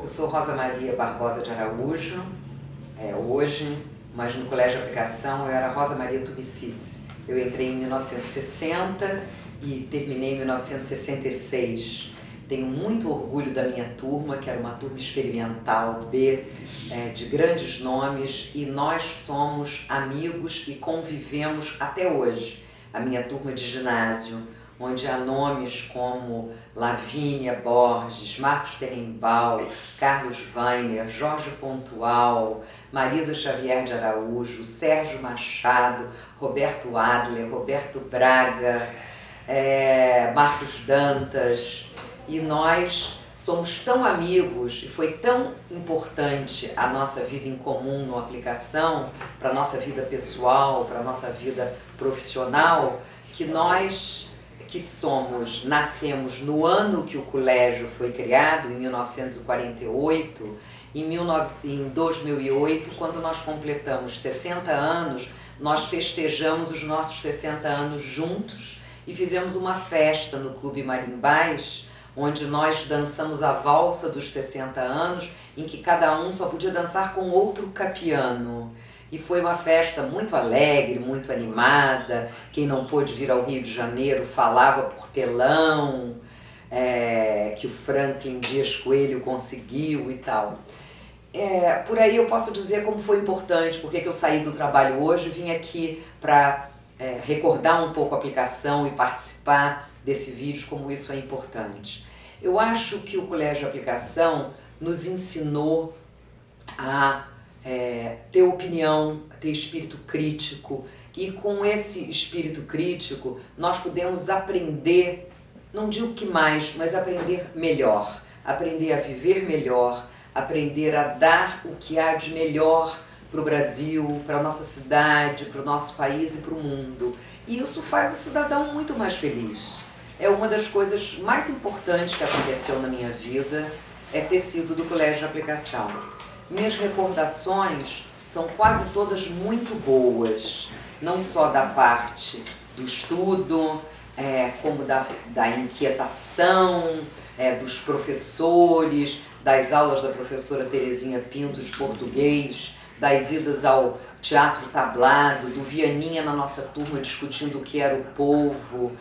Eu sou Rosa Maria Barbosa de Araújo, hoje, mas no Colégio de Aplicação eu era Rosa Maria Tubicides. Eu entrei em 1960 e terminei em 1966. Tenho muito orgulho da minha turma, que era uma turma experimental B, de grandes nomes, e nós somos amigos e convivemos até hoje. A minha turma de ginásio, onde há nomes como Lavínia Borges, Marcos Tenenbaum, Carlos Weiner, Jorge Pontual, Marisa Xavier de Araújo, Sérgio Machado, Roberto Adler, Roberto Braga, Marcos Dantas, e nós somos tão amigos e foi tão importante a nossa vida em comum no Aplicação, para a nossa vida pessoal, para a nossa vida profissional, que nós nascemos no ano que o colégio foi criado, em 1948, em 2008, quando nós completamos 60 anos, nós festejamos os nossos 60 anos juntos e fizemos uma festa no Clube Marimbás, onde nós dançamos a valsa dos 60 anos, em que cada um só podia dançar com outro capiano. E foi uma festa muito alegre, muito animada. Quem não pôde vir ao Rio de Janeiro falava por telão, que o Franklin Dias Coelho conseguiu e tal. Por aí eu posso dizer como foi importante, porque eu saí do trabalho hoje e vim aqui para recordar um pouco a Aplicação e participar desse vídeo, como isso é importante. Eu acho que o Colégio de Aplicação nos ensinou a ter opinião, a ter espírito crítico, e com esse espírito crítico nós podemos aprender, não digo que mais, mas aprender melhor, aprender a viver melhor, aprender a dar o que há de melhor para o Brasil, para a nossa cidade, para o nosso país e para o mundo. E isso faz o cidadão muito mais feliz. É uma das coisas mais importantes que aconteceu na minha vida, ter sido do Colégio de Aplicação. Minhas recordações são quase todas muito boas, não só da parte do estudo, como da inquietação, dos professores, das aulas da professora Terezinha Pinto de português, das idas ao teatro tablado, do Vianinha na nossa turma discutindo o que era o povo,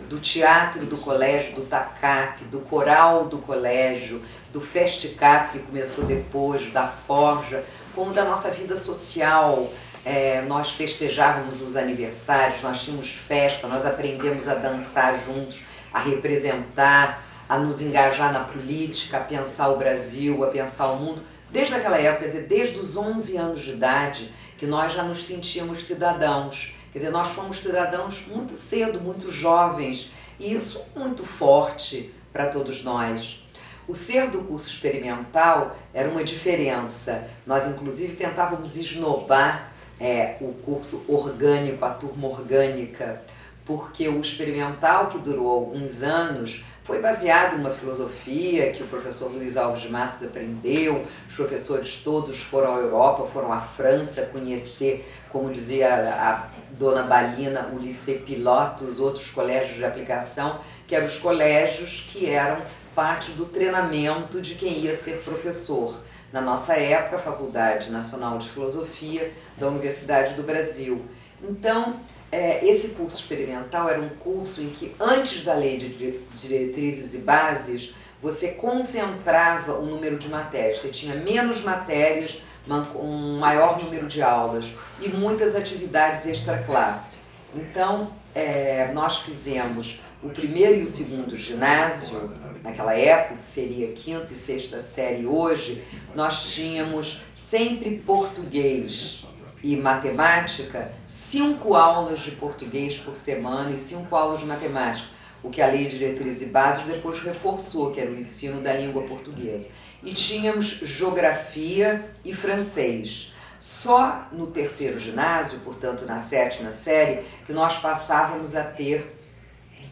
do teatro do colégio, do TACAP, do coral do colégio, do FESTCAP, que começou depois, da Forja, como da nossa vida social. Nós festejávamos os aniversários, nós tínhamos festa, nós aprendemos a dançar juntos, a representar, a nos engajar na política, a pensar o Brasil, a pensar o mundo. Desde aquela época, quer dizer, desde os 11 anos de idade, que nós já nos sentíamos cidadãos. Quer dizer, nós fomos cidadãos muito cedo, muito jovens, e isso muito forte para todos nós. O ser do curso experimental era uma diferença. Nós, inclusive, tentávamos esnobar o curso orgânico, a turma orgânica, porque o experimental, que durou alguns anos, foi baseado numa filosofia que o professor Luiz Alves de Matos aprendeu. Os professores todos foram à Europa, foram à França conhecer, como dizia a dona Balina, o Lycée Pilote, os outros colégios de aplicação, que eram os colégios que eram parte do treinamento de quem ia ser professor. Na nossa época, a Faculdade Nacional de Filosofia da Universidade do Brasil. Então, esse curso experimental era um curso em que, antes da Lei de Diretrizes e Bases, você concentrava o número de matérias. Você tinha menos matérias, um maior número de aulas e muitas atividades extra-classe. Então, nós fizemos o primeiro e o segundo ginásio, naquela época, que seria quinta e sexta série hoje, nós tínhamos sempre português e matemática, 5 aulas de português por semana e 5 aulas de matemática, o que a Lei de Diretrizes e Bases depois reforçou, que era o ensino da língua portuguesa. E tínhamos geografia e francês. Só no terceiro ginásio, portanto na 7ª série, que nós passávamos a ter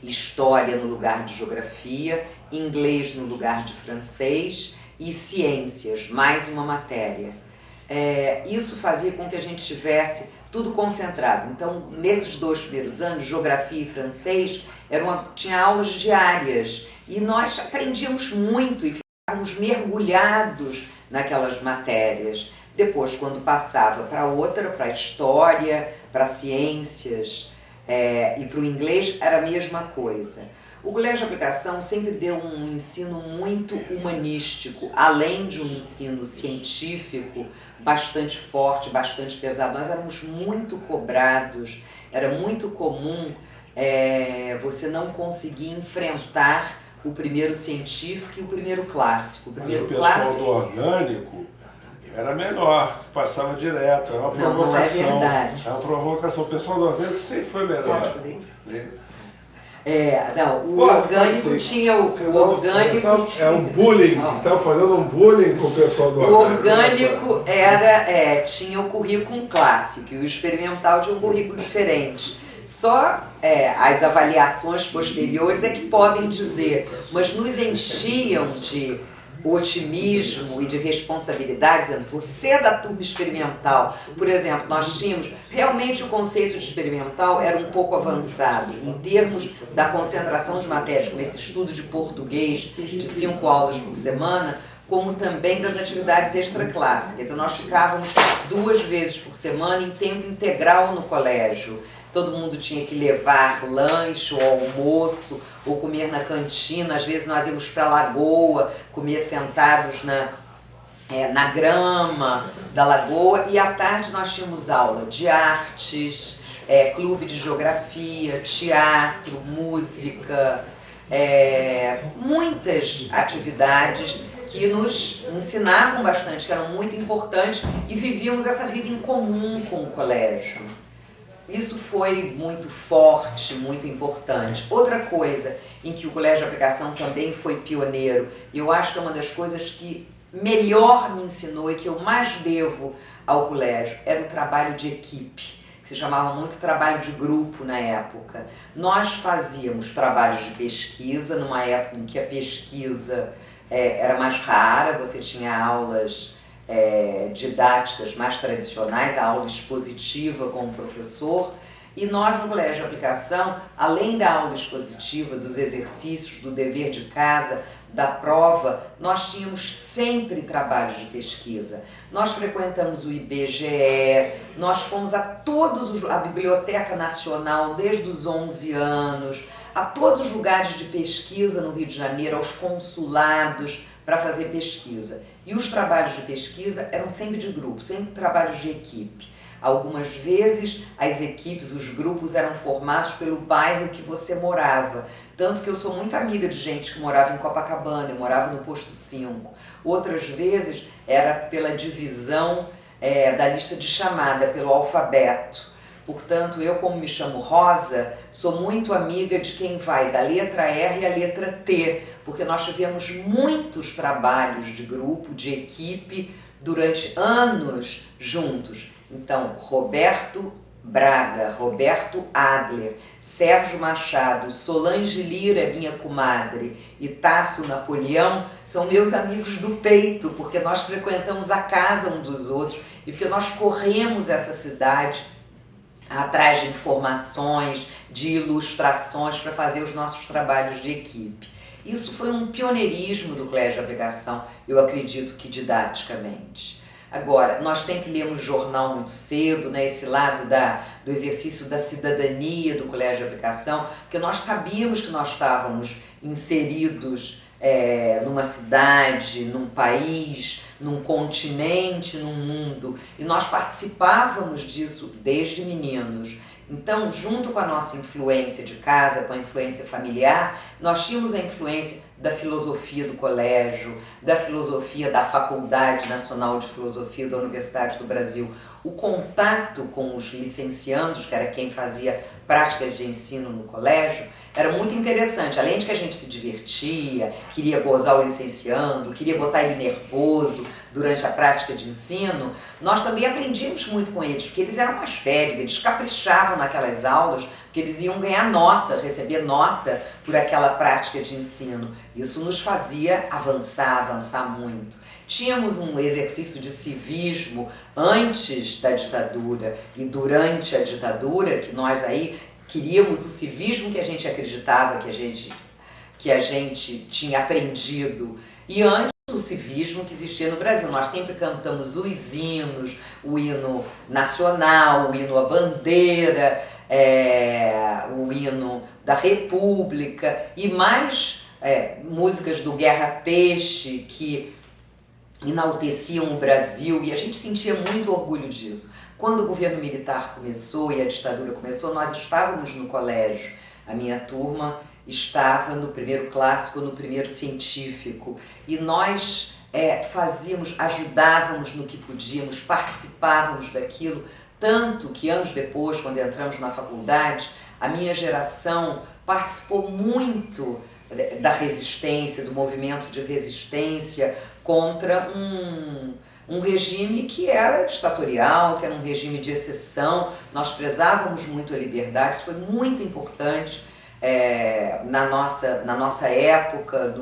história no lugar de geografia, inglês no lugar de francês e ciências, mais uma matéria. Isso fazia com que a gente tivesse tudo concentrado. Então, nesses 2 primeiros anos, geografia e francês, tinha aulas diárias e nós aprendíamos muito. Estávamos mergulhados naquelas matérias. Depois, quando passava para outra, para a história, para ciências e para o inglês, era a mesma coisa. O colégio de aplicação sempre deu um ensino muito humanístico, além de um ensino científico bastante forte, bastante pesado. Nós éramos muito cobrados, era muito comum você não conseguir enfrentar o primeiro científico e o primeiro clássico. Mas o pessoal do orgânico era melhor, passava direto, era uma provocação. Não é verdade. Era uma provocação. O pessoal do orgânico sempre foi melhor. Pode fazer isso? O orgânico tinha o orgânico. É um bullying, estão fazendo um bullying com o pessoal do orgânico. O orgânico tinha o currículo clássico e o experimental tinha um currículo diferente. Só as avaliações posteriores é que podem dizer, mas nos enchiam de otimismo e de responsabilidade, dizendo, você é da turma experimental. Por exemplo, nós tínhamos, realmente o conceito de experimental era um pouco avançado, em termos da concentração de matérias, como esse estudo de português de 5 aulas por semana, como também das atividades extraclassicas. Então nós ficávamos 2 vezes por semana em tempo integral no colégio. Todo mundo tinha que levar lanche ou almoço, ou comer na cantina. Às vezes nós íamos para a lagoa, comer sentados na grama da lagoa. E à tarde nós tínhamos aula de artes, clube de geografia, teatro, música, muitas atividades que nos ensinavam bastante, que eram muito importantes, e vivíamos essa vida em comum com o colégio. Isso foi muito forte, muito importante. Outra coisa em que o Colégio de Aplicação também foi pioneiro, e eu acho que é uma das coisas que melhor me ensinou e que eu mais devo ao colégio, era o trabalho de equipe, que se chamava muito trabalho de grupo na época. Nós fazíamos trabalhos de pesquisa, numa época em que a pesquisa era mais rara, você tinha aulas didáticas mais tradicionais, a aula expositiva com o professor, e nós no Colégio de Aplicação, além da aula expositiva, dos exercícios, do dever de casa, da prova, nós tínhamos sempre trabalhos de pesquisa. Nós frequentamos o IBGE, nós fomos a a Biblioteca Nacional desde os 11 anos, a todos os lugares de pesquisa no Rio de Janeiro, aos consulados, para fazer pesquisa. E os trabalhos de pesquisa eram sempre de grupo, sempre trabalhos de equipe. Algumas vezes as equipes, os grupos eram formados pelo bairro que você morava. Tanto que eu sou muito amiga de gente que morava em Copacabana, eu morava no Posto 5. Outras vezes era pela divisão da lista de chamada, pelo alfabeto. Portanto, eu, como me chamo Rosa, sou muito amiga de quem vai da letra R à letra T, porque nós tivemos muitos trabalhos de grupo, de equipe, durante anos juntos. Então, Roberto Braga, Roberto Adler, Sérgio Machado, Solange Lira, minha comadre, e Tasso Napoleão são meus amigos do peito, porque nós frequentamos a casa um dos outros e porque nós corremos essa cidade atrás de informações, de ilustrações para fazer os nossos trabalhos de equipe. Isso foi um pioneirismo do Colégio de Aplicação, eu acredito que didaticamente. Agora, nós sempre lemos jornal muito cedo, né, esse lado do exercício da cidadania do Colégio de Aplicação, porque nós sabíamos que nós estávamos inseridos numa cidade, num país, num continente, num mundo, e nós participávamos disso desde meninos. Então, junto com a nossa influência de casa, com a influência familiar, nós tínhamos a influência da filosofia do colégio, da filosofia da Faculdade Nacional de Filosofia da Universidade do Brasil. O contato com os licenciandos, que era quem fazia práticas de ensino no colégio, era muito interessante. Além de que a gente se divertia, queria gozar o licenciando, queria botar ele nervoso durante a prática de ensino, nós também aprendíamos muito com eles, porque eles eram mais férias, eles caprichavam naquelas aulas, porque eles iam ganhar nota, receber nota por aquela prática de ensino. Isso nos fazia avançar muito. Tínhamos um exercício de civismo antes da ditadura e durante a ditadura, que nós aí queríamos o civismo que a gente acreditava, que a gente tinha aprendido. E antes o civismo que existia no Brasil. Nós sempre cantamos os hinos, o hino nacional, o hino à bandeira, o hino da República e mais músicas do Guerra Peixe que enalteciam o Brasil, e a gente sentia muito orgulho disso. Quando o governo militar começou e a ditadura começou, nós estávamos no colégio, a minha turma estava no primeiro clássico, no primeiro científico, e nós ajudávamos no que podíamos, participávamos daquilo, tanto que anos depois, quando entramos na faculdade, a minha geração participou muito da resistência, do movimento de resistência contra um regime que era ditatorial, que era um regime de exceção. Nós prezávamos muito a liberdade, isso foi muito importante na nossa época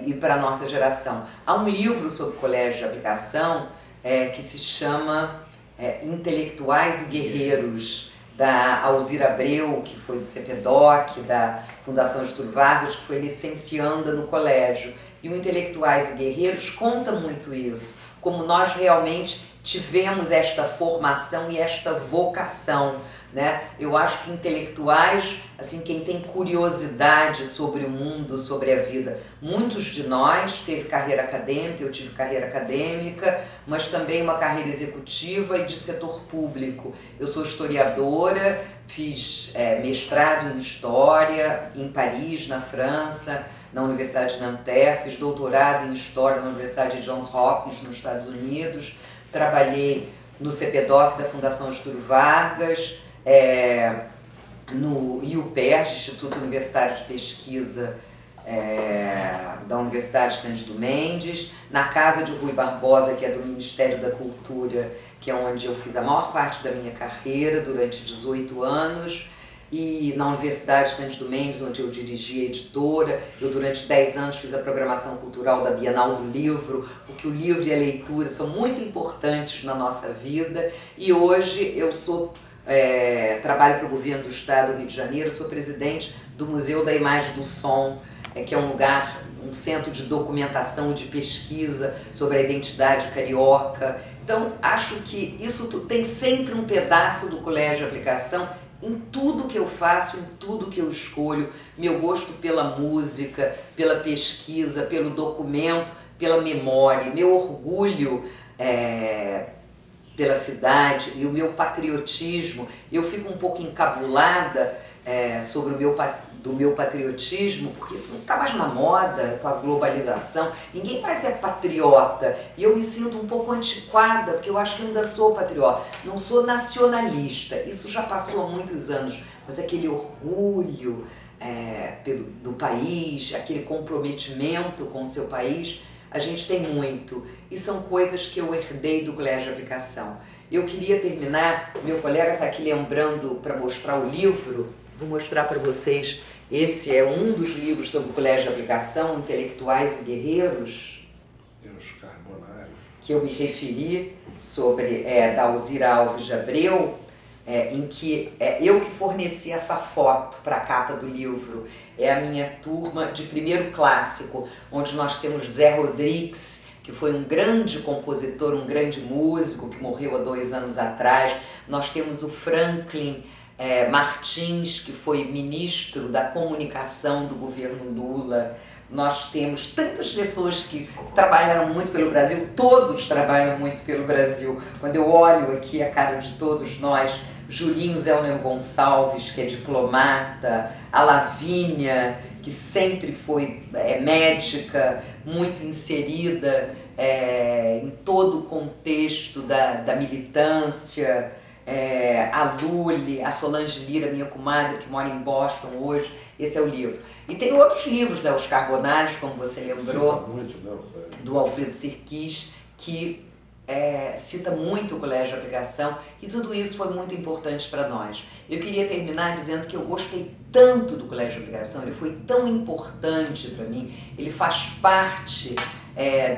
e para a nossa geração. Há um livro sobre colégio de aplicação que se chama Intelectuais e Guerreiros, da Alzira Abreu, que foi do CPDOC, da Fundação Getúlio Vargas, que foi licencianda no colégio. E o Intelectuais e Guerreiros conta muito isso, como nós realmente tivemos esta formação e esta vocação, né? Eu acho que intelectuais, assim, quem tem curiosidade sobre o mundo, sobre a vida, muitos de nós teve carreira acadêmica, eu tive carreira acadêmica, mas também uma carreira executiva e de setor público. Eu sou historiadora, fiz mestrado em História em Paris, na França, na Universidade de Nanterre, fiz doutorado em História na Universidade de Johns Hopkins, nos Estados Unidos, trabalhei no CPDOC da Fundação Getúlio Vargas, no IUPERJ, Instituto Universitário de Pesquisa da Universidade Cândido Mendes, na Casa de Rui Barbosa, que é do Ministério da Cultura, que é onde eu fiz a maior parte da minha carreira durante 18 anos, e na Universidade Cândido Mendes, onde eu dirigi a editora. Eu durante 10 anos fiz a programação cultural da Bienal do Livro, porque o livro e a leitura são muito importantes na nossa vida, e hoje eu trabalho para o governo do estado do Rio de Janeiro, sou presidente do Museu da Imagem do Som, que é um lugar, um centro de documentação e de pesquisa sobre a identidade carioca. Então acho que isso tem sempre um pedaço do colégio de aplicação em tudo que eu faço, em tudo que eu escolho. Meu gosto pela música, pela pesquisa, pelo documento, pela memória, meu orgulho pela cidade e o meu patriotismo. Eu fico um pouco encabulada sobre do meu patriotismo, porque isso não está mais na moda com a globalização, ninguém mais é patriota, e eu me sinto um pouco antiquada, porque eu acho que ainda sou patriota, não sou nacionalista, isso já passou há muitos anos, mas aquele orgulho do país, aquele comprometimento com o seu país, a gente tem muito, e são coisas que eu herdei do colégio de aplicação. Eu queria terminar, meu colega está aqui lembrando para mostrar o livro, vou mostrar para vocês. Esse é um dos livros sobre o colégio de aplicação, Intelectuais e Guerreiros, que eu me referi, sobre da Alzira Alves de Abreu, em que eu que forneci essa foto para a capa do livro. É a minha turma de primeiro clássico, onde nós temos Zé Rodrigues, que foi um grande compositor, um grande músico, que morreu há 2 anos atrás. Nós temos o Franklin Martins, que foi ministro da comunicação do governo Lula. Nós temos tantas pessoas que trabalharam muito pelo Brasil, todos trabalham muito pelo Brasil. Quando eu olho aqui a cara de todos nós, Julinho Zellner Gonçalves, que é diplomata, a Lavínia, que sempre foi médica, muito inserida em todo o contexto da militância, a Lully, a Solange Lira, minha comadre, que mora em Boston hoje. Esse é o livro. E tem outros livros, Os Carbonários, como você lembrou, do Alfredo Sirkis, que cita muito o colégio de aplicação, e tudo isso foi muito importante para nós. Eu queria terminar dizendo que eu gostei tanto do colégio de aplicação, ele foi tão importante para mim, ele faz parte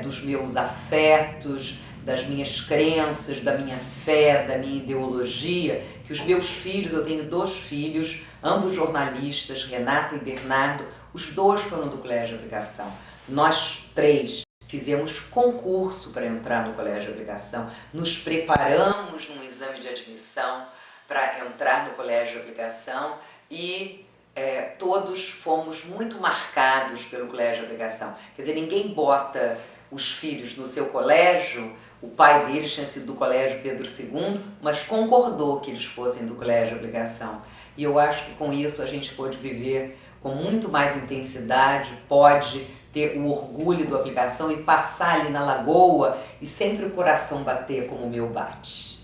dos meus afetos, das minhas crenças, da minha fé, da minha ideologia, que os meus filhos, eu tenho 2 filhos, ambos jornalistas, Renata e Bernardo, os 2 foram do colégio de aplicação. Nós 3 fizemos concurso para entrar no colégio de aplicação, nos preparamos num exame de admissão para entrar no colégio de aplicação e todos fomos muito marcados pelo colégio de aplicação. Quer dizer, ninguém bota os filhos no seu colégio, o pai deles tinha sido do colégio Pedro II, mas concordou que eles fossem do colégio de aplicação. E eu acho que com isso a gente pôde viver com muito mais intensidade, pode ter o orgulho da aplicação e passar ali na lagoa e sempre o coração bater como o meu bate.